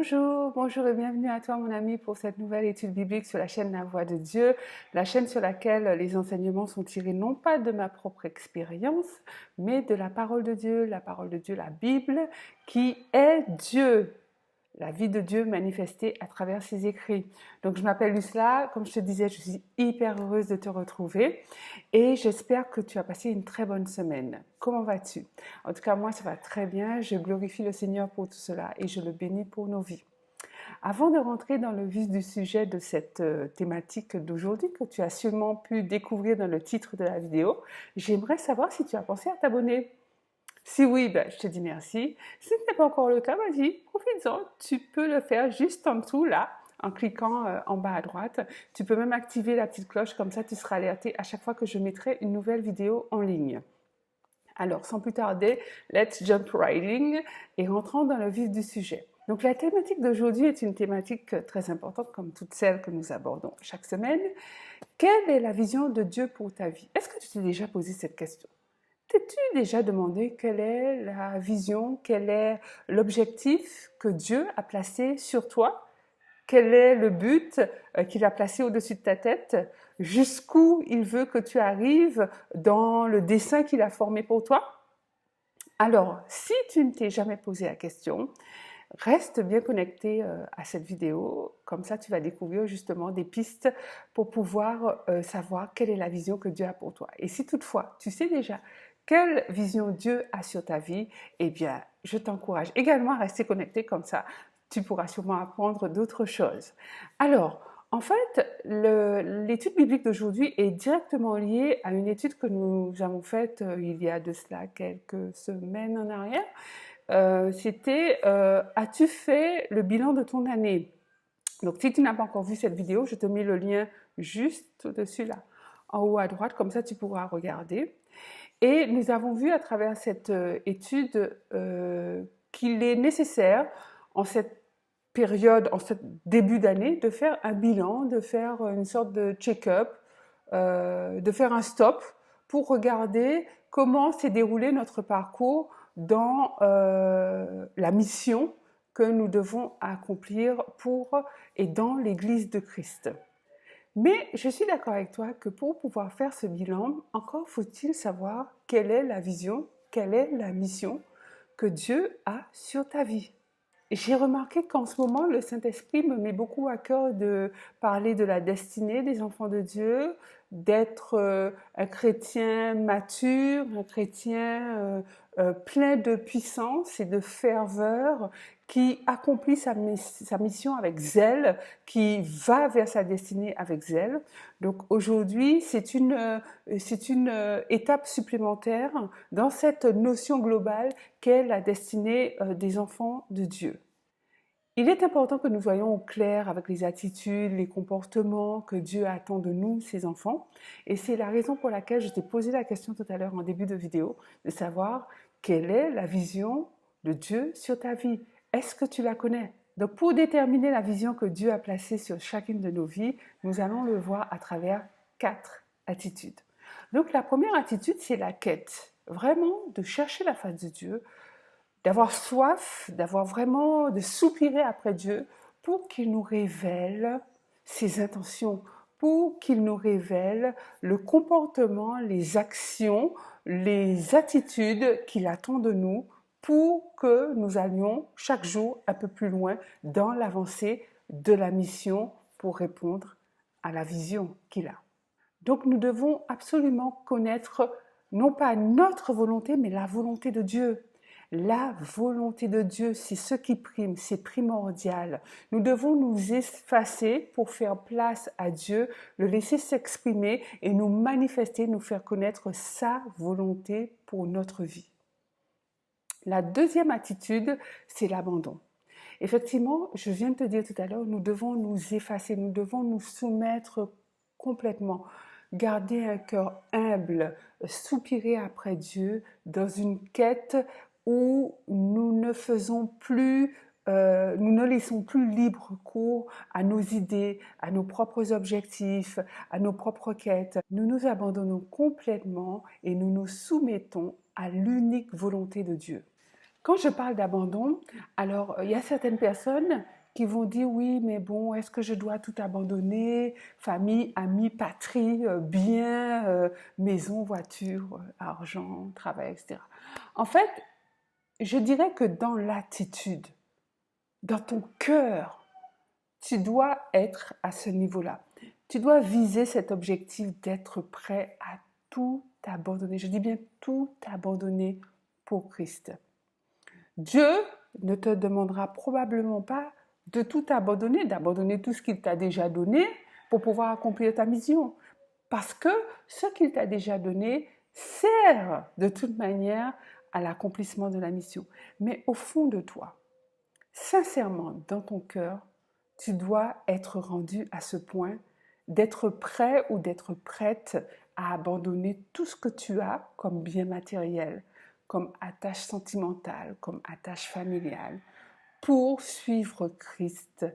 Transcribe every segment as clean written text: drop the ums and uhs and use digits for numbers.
Bonjour, bonjour et bienvenue à toi mon ami pour cette nouvelle étude biblique sur la chaîne La Voix de Dieu, la chaîne sur laquelle les enseignements sont tirés non pas de ma propre expérience, mais de la parole de Dieu, la Bible, qui est Dieu, la vie de Dieu manifestée à travers ses écrits. Donc je m'appelle Lucela, comme je te disais, je suis hyper heureuse de te retrouver et j'espère que tu as passé une très bonne semaine. Comment vas-tu? En tout cas, moi ça va très bien, je glorifie le Seigneur pour tout cela et je le bénis pour nos vies. Avant de rentrer dans le vif du sujet de cette thématique d'aujourd'hui que tu as sûrement pu découvrir dans le titre de la vidéo, j'aimerais savoir si tu as pensé à t'abonner. Si oui, ben, je te dis merci. Si ce n'est pas encore le cas, vas-y, profites-en. Tu peux le faire juste en dessous, là, en cliquant en bas à droite. Tu peux même activer la petite cloche, comme ça tu seras alerté à chaque fois que je mettrai une nouvelle vidéo en ligne. Alors, sans plus tarder, let's jump right in et rentrons dans le vif du sujet. Donc, la thématique d'aujourd'hui est une thématique très importante, comme toutes celles que nous abordons chaque semaine. Quelle est la vision de Dieu pour ta vie? Est-ce que tu t'es déjà posé cette question? T'es-tu déjà demandé quelle est la vision, quel est l'objectif que Dieu a placé sur toi? Quel est le but qu'il a placé au-dessus de ta tête? Jusqu'où il veut que tu arrives dans le dessein qu'il a formé pour toi? Alors, si tu ne t'es jamais posé la question, reste bien connecté à cette vidéo, comme ça tu vas découvrir justement des pistes pour pouvoir savoir quelle est la vision que Dieu a pour toi. Et si toutefois tu sais déjà quelle vision Dieu a sur ta vie, eh bien je t'encourage également à rester connecté, comme ça tu pourras sûrement apprendre d'autres choses. Alors, en fait, l'étude biblique d'aujourd'hui est directement liée à une étude que nous avons faite il y a de cela quelques semaines en arrière. C'était as-tu fait le bilan de ton année? Donc si tu n'as pas encore vu cette vidéo, je te mets le lien juste au-dessus là, en haut à droite, comme ça tu pourras regarder. Et nous avons vu à travers cette étude qu'il est nécessaire en cette période, en ce début d'année, de faire un bilan, de faire une sorte de check-up, de faire un stop pour regarder comment s'est déroulé notre parcours dans la mission que nous devons accomplir pour et dans l'Église de Christ. Mais je suis d'accord avec toi que pour pouvoir faire ce bilan, encore faut-il savoir quelle est la vision, quelle est la mission que Dieu a sur ta vie. J'ai remarqué qu'en ce moment, le Saint-Esprit me met beaucoup à cœur de parler de la destinée des enfants de Dieu, d'être un chrétien mature, un chrétien plein de puissance et de ferveur, qui accomplit sa mission avec zèle, qui va vers sa destinée avec zèle. Donc aujourd'hui, c'est une étape supplémentaire dans cette notion globale qu'est la destinée des enfants de Dieu. Il est important que nous voyions au clair avec les attitudes, les comportements que Dieu attend de nous, ses enfants. Et c'est la raison pour laquelle je t'ai posé la question tout à l'heure en début de vidéo, de savoir quelle est la vision de Dieu sur ta vie. Est-ce que tu la connais? Donc pour déterminer la vision que Dieu a placée sur chacune de nos vies, nous allons le voir à travers 4 attitudes. Donc la première attitude, c'est la quête. Vraiment de chercher la face de Dieu, d'avoir soif, de soupirer après Dieu pour qu'il nous révèle ses intentions, pour qu'il nous révèle le comportement, les actions, les attitudes qu'il attend de nous pour que nous allions chaque jour un peu plus loin dans l'avancée de la mission pour répondre à la vision qu'il a. Donc nous devons absolument connaître non pas notre volonté, mais la volonté de Dieu. La volonté de Dieu, c'est ce qui prime, c'est primordial. Nous devons nous effacer pour faire place à Dieu, le laisser s'exprimer et nous manifester, nous faire connaître sa volonté pour notre vie. La deuxième attitude, c'est l'abandon. Effectivement, je viens de te dire tout à l'heure, nous devons nous effacer, nous devons nous soumettre complètement, garder un cœur humble, soupirer après Dieu dans une quête où nous ne faisons plus, nous ne laissons plus libre cours à nos idées, à nos propres objectifs, à nos propres quêtes. Nous nous abandonnons complètement et nous nous soumettons à l'unique volonté de Dieu. Quand je parle d'abandon, alors il y a certaines personnes qui vont dire oui, mais bon, est-ce que je dois tout abandonner? Famille, amis, patrie, biens, maison, voiture, argent, travail, etc. En fait, je dirais que dans l'attitude, dans ton cœur, tu dois être à ce niveau-là. Tu dois viser cet objectif d'être prêt à tout abandonner. Je dis bien tout abandonner pour Christ. Dieu ne te demandera probablement pas de tout abandonner, d'abandonner tout ce qu'il t'a déjà donné pour pouvoir accomplir ta mission. Parce que ce qu'il t'a déjà donné sert de toute manière à l'accomplissement de la mission. Mais au fond de toi, sincèrement, dans ton cœur, tu dois être rendu à ce point d'être prêt ou d'être prête à abandonner tout ce que tu as comme bien matériel, comme attache sentimentale, comme attache familiale, pour suivre Christ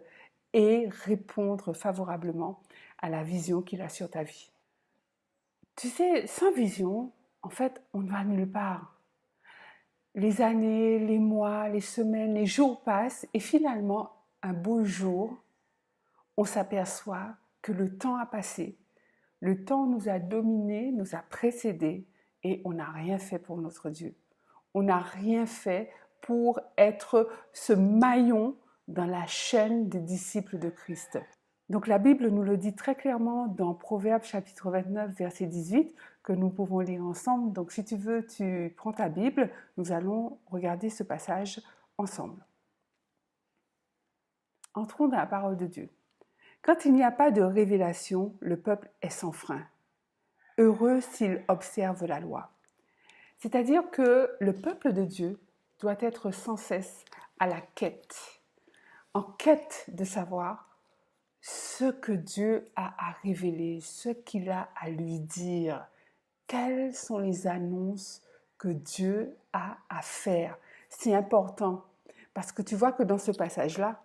et répondre favorablement à la vision qu'il a sur ta vie. Tu sais, sans vision, en fait, on ne va nulle part. Les années, les mois, les semaines, les jours passent et finalement, un beau jour, on s'aperçoit que le temps a passé, le temps nous a dominés, nous a précédés et on n'a rien fait pour notre Dieu. On n'a rien fait pour être ce maillon dans la chaîne des disciples de Christ. Donc la Bible nous le dit très clairement dans Proverbes chapitre 29, verset 18, que nous pouvons lire ensemble. Donc si tu veux, tu prends ta Bible, nous allons regarder ce passage ensemble. Entrons dans la parole de Dieu. Quand il n'y a pas de révélation, le peuple est sans frein. Heureux s'il observe la loi. C'est-à-dire que le peuple de Dieu doit être sans cesse à la quête, en quête de savoir ce que Dieu a à révéler, ce qu'il a à lui dire, quelles sont les annonces que Dieu a à faire. C'est important parce que tu vois que dans ce passage-là,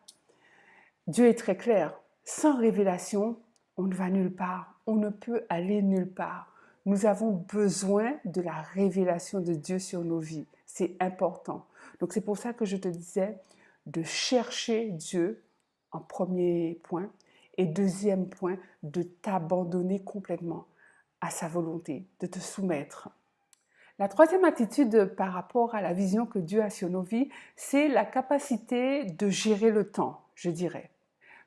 Dieu est très clair. Sans révélation, on ne va nulle part, on ne peut aller nulle part. Nous avons besoin de la révélation de Dieu sur nos vies. C'est important. Donc c'est pour ça que je te disais de chercher Dieu en premier point et deuxième point, de t'abandonner complètement à sa volonté, de te soumettre. La troisième attitude par rapport à la vision que Dieu a sur nos vies, c'est la capacité de gérer le temps, je dirais.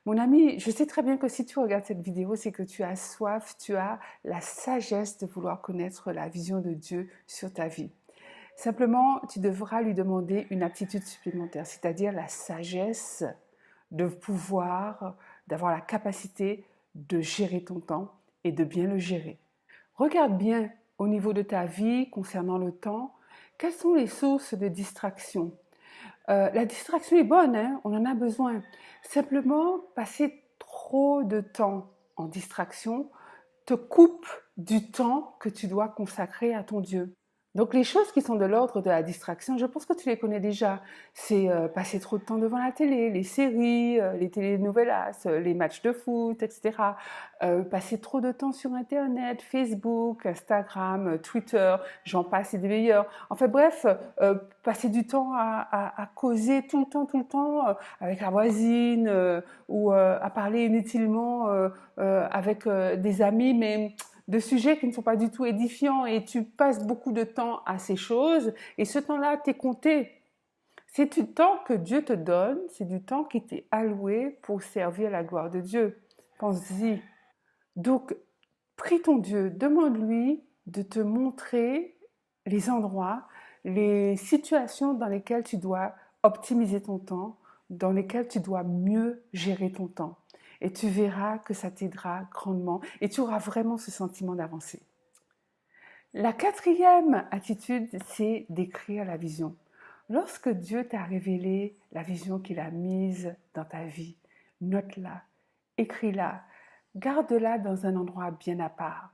Mon ami, je sais très bien que si tu regardes cette vidéo, c'est que tu as soif, tu as la sagesse de vouloir connaître la vision de Dieu sur ta vie. Simplement, tu devras lui demander une aptitude supplémentaire, c'est-à-dire la sagesse de pouvoir, d'avoir la capacité de gérer ton temps et de bien le gérer. Regarde bien au niveau de ta vie concernant le temps, quelles sont les sources de distraction? La distraction est bonne, hein, on en a besoin. Simplement, passer trop de temps en distraction te coupe du temps que tu dois consacrer à ton Dieu. Donc les choses qui sont de l'ordre de la distraction, je pense que tu les connais déjà. C'est passer trop de temps devant la télé, les séries, les télénovelas, les matchs de foot, etc. Passer trop de temps sur Internet, Facebook, Instagram, Twitter, j'en passe et des meilleurs. En fait, bref, passer du temps à causer tout le temps avec la voisine ou à parler inutilement avec des amis, mais de sujets qui ne sont pas du tout édifiants et tu passes beaucoup de temps à ces choses et ce temps-là t'est compté. C'est du temps que Dieu te donne, c'est du temps qui t'est alloué pour servir la gloire de Dieu. Pense-y. Donc, prie ton Dieu, demande-lui de te montrer les endroits, les situations dans lesquelles tu dois optimiser ton temps, dans lesquelles tu dois mieux gérer ton temps. Et tu verras que ça t'aidera grandement et tu auras vraiment ce sentiment d'avancer. La quatrième attitude, c'est d'écrire la vision. Lorsque Dieu t'a révélé la vision qu'il a mise dans ta vie, note-la, écris-la, garde-la dans un endroit bien à part.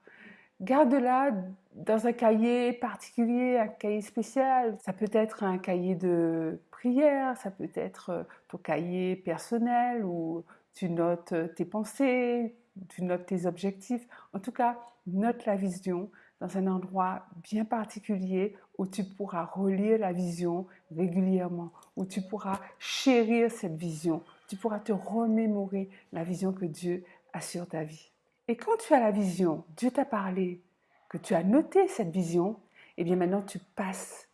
Garde-la dans un cahier particulier, un cahier spécial. Ça peut être un cahier de prière, ça peut être ton cahier personnel où tu notes tes pensées, tu notes tes objectifs. En tout cas, note la vision dans un endroit bien particulier où tu pourras relire la vision régulièrement, où tu pourras chérir cette vision tu pourras te remémorer la vision que Dieu a sur ta vie. Et quand tu as la vision, Dieu t'a parlé, que tu as noté cette vision, et bien maintenant tu passes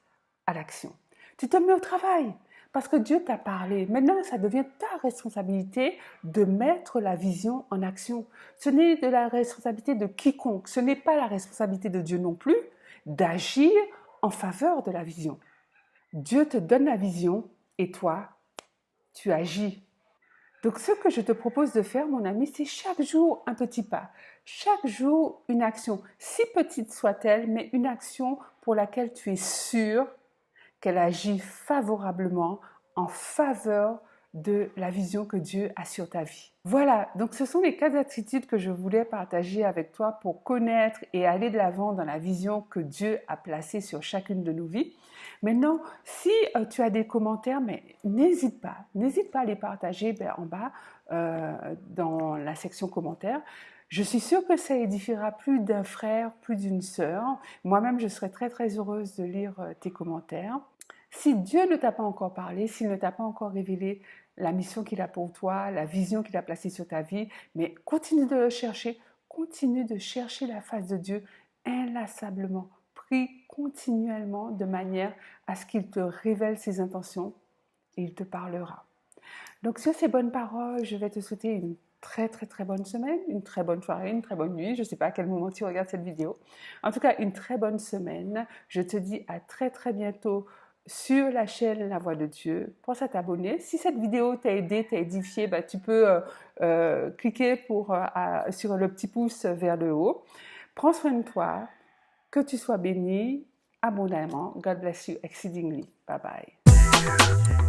à l'action. Tu te mets au travail parce que Dieu t'a parlé. Maintenant, ça devient ta responsabilité de mettre la vision en action. Ce n'est de la responsabilité de quiconque, ce n'est pas la responsabilité de Dieu non plus d'agir en faveur de la vision. Dieu te donne la vision et toi, tu agis. Donc ce que je te propose de faire, mon ami, c'est chaque jour un petit pas, chaque jour une action, si petite soit-elle, mais une action pour laquelle tu es sûr qu'elle agit favorablement en faveur de la vision que Dieu a sur ta vie. Voilà, donc ce sont les 4 attitudes que je voulais partager avec toi pour connaître et aller de l'avant dans la vision que Dieu a placée sur chacune de nos vies. Maintenant, si tu as des commentaires, mais n'hésite pas à les partager en bas dans la section commentaires. Je suis sûre que ça édifiera plus d'un frère, plus d'une sœur. Moi-même, je serais très très heureuse de lire tes commentaires. Si Dieu ne t'a pas encore parlé, s'il ne t'a pas encore révélé la mission qu'il a pour toi, la vision qu'il a placée sur ta vie, mais continue de le chercher, continue de chercher la face de Dieu inlassablement. Prie continuellement de manière à ce qu'il te révèle ses intentions et il te parlera. Donc sur ces bonnes paroles, je vais te souhaiter une très très très bonne semaine, une très bonne soirée, une très bonne nuit. Je ne sais pas à quel moment tu regardes cette vidéo. En tout cas, une très bonne semaine. Je te dis à très très bientôt sur la chaîne La Voix de Dieu. Pense à t'abonner. Si cette vidéo t'a aidé, t'a édifié, tu peux cliquer sur le petit pouce vers le haut. Prends soin de toi. Que tu sois béni abondamment. God bless you exceedingly. Bye bye.